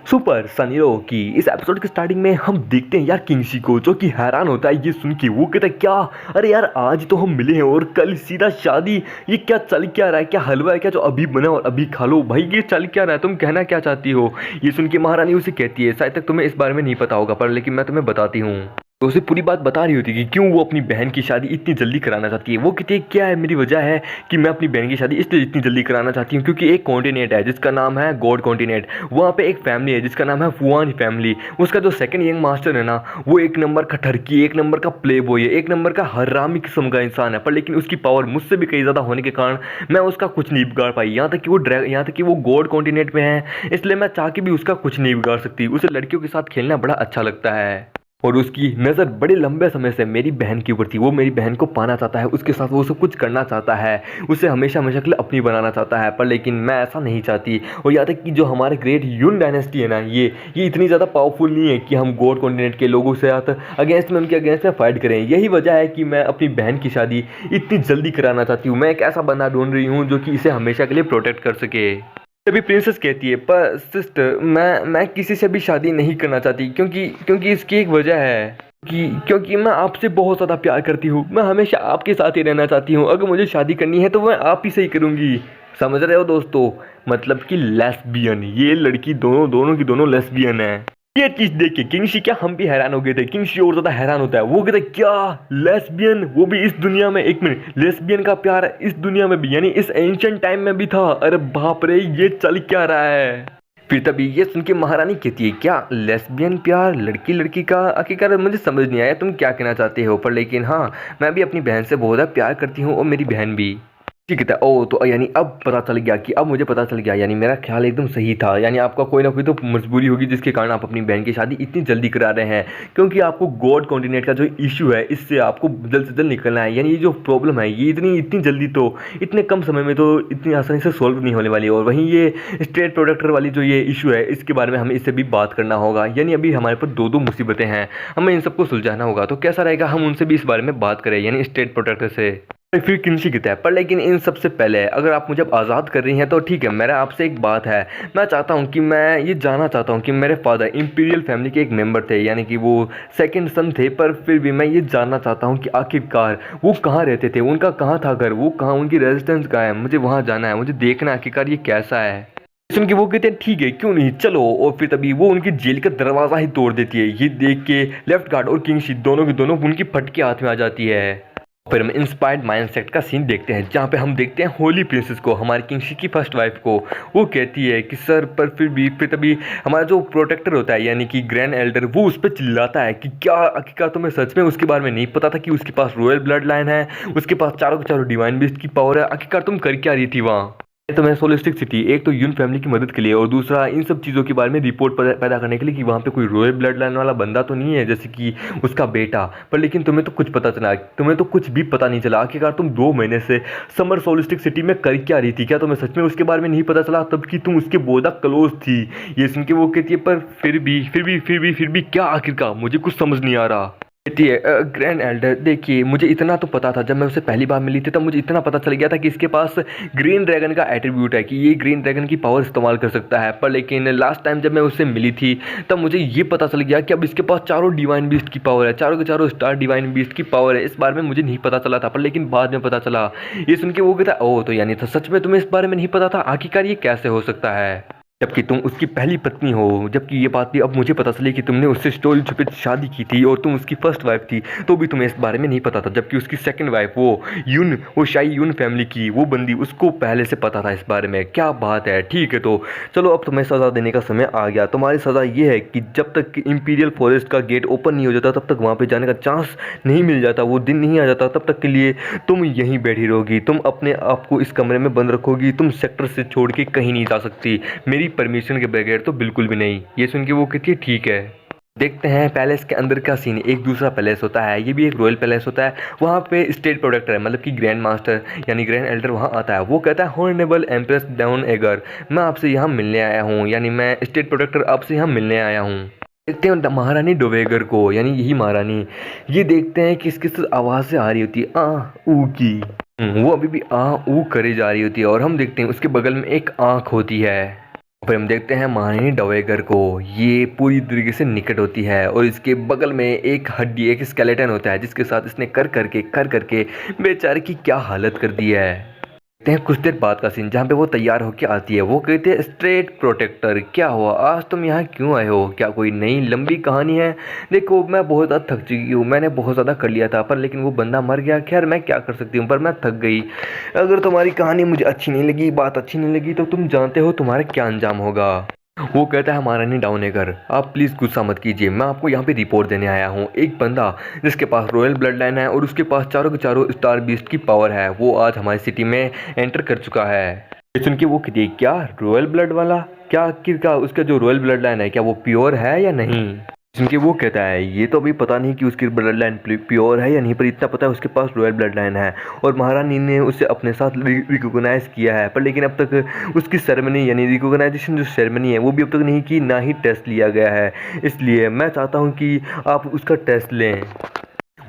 Super सनीरो की इस episode के स्टार्टिंग में हम देखते हैं यार किंगशी को, जो कि हैरान होता है ये सुन के। वो कहता है क्या, अरे यार आज तो हम मिले हैं और कल सीधा शादी। ये क्या चल क्या रहा है, क्या हलवा है क्या जो अभी बना और अभी खा लो भाई, ये चल क्या रहा है, तुम कहना क्या चाहती हो। ये सुन के महारानी उसे कहती है शायद तक तुम्हें इस बारे में नहीं पता होगा पर लेकिन मैं तुम्हें बताती हूँ। तो उसे पूरी बात बता रही होती कि क्यों वो अपनी बहन की शादी इतनी जल्दी कराना चाहती है। वो कहती है क्या है मेरी वजह है कि मैं अपनी बहन की शादी इसलिए इतनी जल्दी कराना चाहती हूँ क्योंकि एक कॉन्टिनेंट है जिसका नाम है गॉड कॉन्टिनेंट। वहाँ पे एक फैमिली है जिसका नाम है फुआन फैमिली। उसका जो सेकंड यंग मास्टर है ना, वो एक नंबर का ठरकी, एक नंबर का प्ले बॉय है, एक नंबर का हरामी किस्म का इंसान है। पर लेकिन उसकी पावर मुझसे भी कहीं ज़्यादा होने के कारण मैं उसका कुछ नहीं बिगाड़ पाई। यहाँ तक कि वो गॉड कॉन्टिनेंट में है, इसलिए मैं चाह के भी उसका कुछ नहीं बिगाड़ सकती। उसे लड़कियों के साथ खेलना बड़ा अच्छा लगता है और उसकी नज़र बड़े लंबे समय से मेरी बहन के ऊपर थी। वो मेरी बहन को पाना चाहता है, उसके साथ वो सब कुछ करना चाहता है, उसे हमेशा हमेशा के लिए अपनी बनाना चाहता है। पर लेकिन मैं ऐसा नहीं चाहती। और यहाँ तक कि जो हमारे ग्रेट यून डायनेस्टी है ना, ये इतनी ज़्यादा पावरफुल नहीं है कि हम गॉड कॉन्टिनेंट के लोगों से अगेंस्ट में, उनके अगेंस्ट में फाइट करें। यही वजह है कि मैं अपनी बहन की शादी इतनी जल्दी कराना चाहती हूँ। मैं एक ऐसा बंदा ढूंढ रही हूँ जो कि इसे हमेशा के लिए प्रोटेक्ट कर सके। तभी प्रिंसेस कहती है पर सिस्टर मैं किसी से भी शादी नहीं करना चाहती क्योंकि इसकी एक वजह है क्योंकि मैं आपसे बहुत ज़्यादा प्यार करती हूँ। मैं हमेशा आपके साथ ही रहना चाहती हूँ। अगर मुझे शादी करनी है तो मैं आप ही से ही करूँगी। समझ रहे हो दोस्तों, मतलब कि लेस्बियन, ये लड़की दोनों की दोनों लेस्बियन है। ये चीज देख के किंगशी क्या हम भी हैरान हो गए थे। किंगशी और ज्यादा हैरान होता है। वो कहते क्या लेस्बियन, वो भी इस दुनिया में। एक मिनट, लेस्बियन का प्यार इस दुनिया में भी, यानी इस एंशिएंट टाइम में भी था। अरे बाप रे, ये चल क्या रहा है। फिर तभी ये सुन के महारानी कहती है क्या लेस्बियन प्यार, लड़की लड़की का। आखिरकार मुझे समझ नहीं आया तुम क्या कहना चाहते हो, पर लेकिन हाँ, मैं भी अपनी बहन से बहुत ज़्यादा प्यार करती हूँ और मेरी बहन भी। ठीक है। ओ तो यानी अब पता चल गया कि अब मुझे पता चल गया, यानी मेरा ख्याल एकदम सही था। यानी आपका कोई ना कोई तो मजबूरी होगी जिसके कारण आप अपनी बहन की शादी इतनी जल्दी करा रहे हैं, क्योंकि आपको गॉड कॉन्टिनेंट का जो इशू है इससे आपको जल्द से जल्द निकलना है। यानी ये जो प्रॉब्लम है ये इतनी जल्दी तो, इतने कम समय में तो इतनी आसानी से सॉल्व नहीं होने वाली। और वहीं ये स्टेट प्रोडक्टर वाली जो ये इशू है, इसके बारे में हमें इससे भी बात करना होगा। यानी अभी हमारे पास दो मुसीबतें हैं, हमें इन सबको सुलझाना होगा। तो कैसा रहेगा हम उनसे भी इस बारे में बात करें, यानी स्टेट प्रोटेक्टर से। फिर किंगशी कहता है पर लेकिन इन सबसे पहले अगर आप मुझे अब आज़ाद कर रही हैं तो ठीक है। मेरा आपसे एक बात है, मैं चाहता हूं कि मैं ये जानना चाहता हूं कि मेरे फादर इंपीरियल फैमिली के एक मेंबर थे, यानी कि वो सेकंड सन थे। पर फिर भी मैं ये जानना चाहता हूं कि आखिरकार वो कहाँ रहते थे, उनका कहाँ था घर, वो कहाँ, उनकी रेजिडेंस कहाँ है। मुझे वहाँ जाना है, मुझे देखना है आखिरकार ये कैसा है। सुन के वो कहते हैं ठीक है क्यों नहीं, चलो। और फिर तभी वो उनकी जेल का दरवाज़ा ही तोड़ देती है। ये देख के लेफ्ट गार्ड और किंगशी दोनों की दोनों उनकी फटके हाथ में आ जाती है। फिर हम इंस्पायर्ड माइंडसेट का सीन देखते हैं जहाँ पे हम देखते हैं होली प्रिंसेस को, हमारी किंगशी की फर्स्ट वाइफ को। वो कहती है कि सर, पर फिर तभी हमारा जो प्रोटेक्टर होता है यानी कि ग्रैंड एल्डर, वो उस पर चिल्लाता है कि क्या आखिरकार तुम्हें सच में उसके बारे में नहीं पता था कि उसके पास रॉयल ब्लड लाइन है, उसके पास चारों के चारों डिवाइन बीस्ट की पावर है। आखिरकार तुम कर क्या रही थी वहाँ। तो मैं सोलिस्टिक सिटी, एक तो यून फैमिली की मदद के लिए और दूसरा इन सब चीज़ों के बारे में रिपोर्ट पैदा करने के लिए कि वहाँ पे कोई रॉयल ब्लड लाइन वाला बंदा तो नहीं है जैसे कि उसका बेटा। पर लेकिन तुम्हें तो कुछ पता चला, तुम्हें तो कुछ भी पता नहीं चला। आखिरकार तुम 2 महीने से समर सोलिस्टिक सिटी में कर क्या रही थी, क्या तुम्हें सच में उसके बारे में नहीं पता चला तब कि तुम उसके बोधा क्लोज थी। ये सुन के वो कहती है पर फिर भी क्या, आखिरकार मुझे कुछ समझ नहीं आ रहा। कहती है ग्रैंड एल्डर देखिए, मुझे इतना तो पता था, जब मैं उसे पहली बार मिली थी तब मुझे इतना पता चल गया था कि इसके पास ग्रीन ड्रैगन का एट्रीब्यूट है, कि ये ग्रीन ड्रैगन की पावर इस्तेमाल कर सकता है। पर लेकिन लास्ट टाइम जब मैं उससे मिली थी तब मुझे ये पता चल गया कि अब इसके पास चारों डिवाइन बीस्ट की पावर है, चारों के चारों स्टार डिवाइन बीस्ट की पावर है। इस बारे में मुझे नहीं पता चला था, पर लेकिन बाद में पता चला। ये सुन के वो कहता है ओह, तो यानी था सच में तुम्हें इस बारे में नहीं पता था। आखिरकार ये कैसे हो सकता है जबकि तुम उसकी पहली पत्नी हो। जबकि ये बात भी अब मुझे पता चली कि तुमने उससे स्टोरी छुपे शादी की थी और तुम उसकी फर्स्ट वाइफ थी, तो भी तुम्हें इस बारे में नहीं पता था। जबकि उसकी सेकंड वाइफ वो शाही यून फैमिली की वो बंदी, उसको पहले से पता था इस बारे में। क्या बात है। ठीक है, तो चलो अब तुम्हें सज़ा देने का समय आ गया। तुम्हारी सज़ा ये है कि जब तक कि इंपीरियल फॉरेस्ट का गेट ओपन नहीं हो जाता तब तक वहाँ पर जाने का चांस नहीं मिल जाता, वो दिन नहीं आ जाता, तब तक के लिए तुम यहीं बैठी रहोगी। तुम अपने आप को इस कमरे में बंद रखोगी, तुम सेक्टर से छोड़ के कहीं नहीं जा सकती, मेरी परमिशन के बगैर तो बिल्कुल भी नहीं। ये सुन के वो कहती है ठीक है। देखते हैं पैलेस के अंदर का सीन। एक दूसरा पैलेस होता है, ये भी एक रॉयल पैलेस होता है। वहाँ पे स्टेट प्रोटेक्टर है, मतलब कि ग्रैंड मास्टर यानी ग्रैंड एल्डर वहाँ आता है। वो कहता है हॉनरेबल एम्प्रेस डाउन एगर, मैं आपसे यहाँ मिलने आया हूँ, यानी मैं स्टेट प्रोटेक्टर आपसे यहाँ मिलने आया हूँ। देखते हैं महारानी डोवेगर को, यानी यही महारानी। ये देखते हैं कि किस आवाज़ से आ रही होती है, आ ऊ की। वो अभी भी आ ऊ करे जा रही होती है और हम देखते हैं उसके बगल में एक आँख होती है। फिर हम देखते हैं महारानी डावेगर को। ये पूरी तरीके से निकट होती है और इसके बगल में एक हड्डी, एक स्केलेटन होता है जिसके साथ इसने कर करके बेचारे की क्या हालत कर दी है। देखते हैं कुछ देर बाद का सीन जहाँ पे वो तैयार होके आती है। वो कहते हैं स्ट्रेट प्रोटेक्टर, क्या हुआ आज तुम यहाँ क्यों आए हो, क्या कोई नई लंबी कहानी है। देखो मैं बहुत ज़्यादा थक चुकी हूँ, मैंने बहुत ज़्यादा कर लिया था पर लेकिन वो बंदा मर गया। खैर मैं क्या कर सकती हूँ, पर मैं थक गई। अगर तुम्हारी कहानी मुझे अच्छी नहीं लगी, बात अच्छी नहीं लगी तो तुम जानते हो तुम्हारा क्या अंजाम होगा। वो कहता है महारानी डाउनेगर आप प्लीज़ गुस्सा मत कीजिए, मैं आपको यहाँ पे रिपोर्ट देने आया हूँ। एक बंदा जिसके पास रॉयल ब्लड लाइन है और उसके पास चारों के चारों स्टार बीस्ट की पावर है, वो आज हमारी सिटी में एंटर कर चुका है। ये सुन के वो कहती है क्या रॉयल ब्लड वाला, क्या आखिरकार उसका जो रॉयल ब्लड लाइन है क्या वो प्योर है या नहीं। जिनके वो कहता है ये तो अभी पता नहीं कि उसकी ब्लड लाइन प्योर है या नहीं, पर इतना पता है उसके पास रॉयल ब्लड लाइन है और महारानी ने उसे अपने साथ रिकॉग्नाइज किया है। पर लेकिन अब तक उसकी सेरेमनी यानी रिकॉग्नाइजेशन जो सेरेमनी है वो भी अब तक नहीं की, ना ही टेस्ट लिया गया है। इसलिए मैं चाहता हूँ कि आप उसका टेस्ट लें।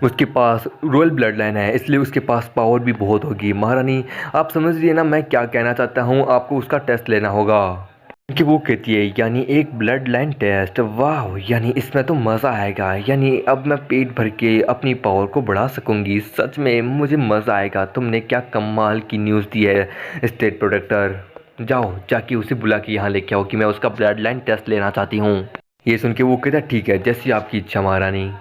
उसके पास रॉयल ब्लड लाइन है इसलिए उसके पास पावर भी बहुत होगी। महारानी आप समझ रही है ना मैं क्या कहना चाहता हूँ, आपको उसका टेस्ट लेना होगा। कि वो कहती है यानी एक ब्लड लाइन टेस्ट, वाह यानी इसमें तो मज़ा आएगा, यानी अब मैं पेट भर के अपनी पावर को बढ़ा सकूंगी, सच में मुझे मज़ा आएगा। तुमने क्या कमाल की न्यूज़ दी है स्टेट प्रोटेक्टर, जाओ जाके उसे बुला के यहाँ लेके आओ कि मैं उसका ब्लड लाइन टेस्ट लेना चाहती हूँ। ये सुन के वो कहता है ठीक है जैसी आपकी इच्छा महारानी।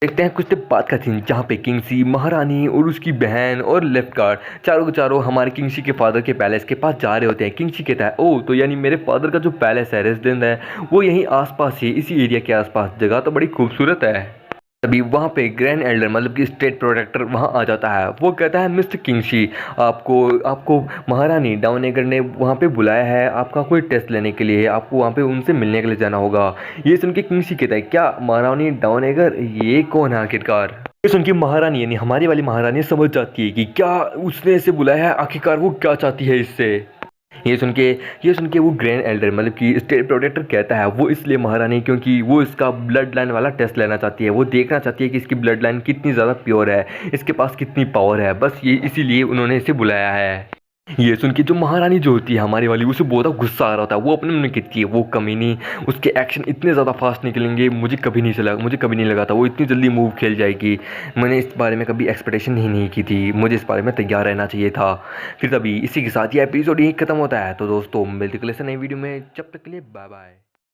देखते हैं कुछ देर बाद का सीन जहाँ पे किंगसी, महारानी और उसकी बहन और लेफ्ट गार्ड चारों के चारों हमारे किंगसी के फादर के पैलेस के पास जा रहे होते हैं। किंगसी कहता है ओ तो यानी मेरे फादर का जो पैलेस है, रेजिडेंस है, वो यहीं आसपास ही इसी एरिया के आसपास, जगह तो बड़ी खूबसूरत है। तभी वहाँ पे ग्रैंड एल्डर मतलब कि स्टेट प्रोटेक्टर वहाँ आ जाता है। वो कहता है मिस्टर किंगसी आपको आपको महारानी डाउनेगर ने वहाँ पे बुलाया है आपका कोई टेस्ट लेने के लिए, आपको वहाँ पे उनसे मिलने के लिए जाना होगा। ये सुन के किंगसी कहता है क्या महारानी डाउनेगर, ये कौन है आखिरकार। ये सुन के महारानी यानी हमारी वाली महारानी समझ जाती है कि क्या उसने इसे बुलाया है, आखिरकार वो क्या चाहती है इससे। ये सुन के वो ग्रैंड एल्डर मतलब कि स्टेट प्रोटेक्टर कहता है वो इसलिए महारानी क्योंकि वो इसका ब्लड लाइन वाला टेस्ट लेना चाहती है, वो देखना चाहती है कि इसकी ब्लड लाइन कितनी ज़्यादा प्योर है, इसके पास कितनी पावर है, बस ये इसीलिए उन्होंने इसे बुलाया है। ये सुन के जो महारानी जो होती है हमारी वाली, उसे बहुत गुस्सा आ रहा था। वो अपने मन कहती है वो कमीनी, उसके एक्शन इतने ज़्यादा फास्ट निकलेंगे मुझे कभी नहीं लगा था वो इतनी जल्दी मूव खेल जाएगी। मैंने इस बारे में कभी एक्सपेक्टेशन ही नहीं की थी, मुझे इस बारे में तैयार रहना चाहिए था। फिर तभी इसी के साथ ये एपिसोड यही खत्म होता है। तो दोस्तों मिलते हैं अगले नई वीडियो में, जब तक के लिए बाय बाय।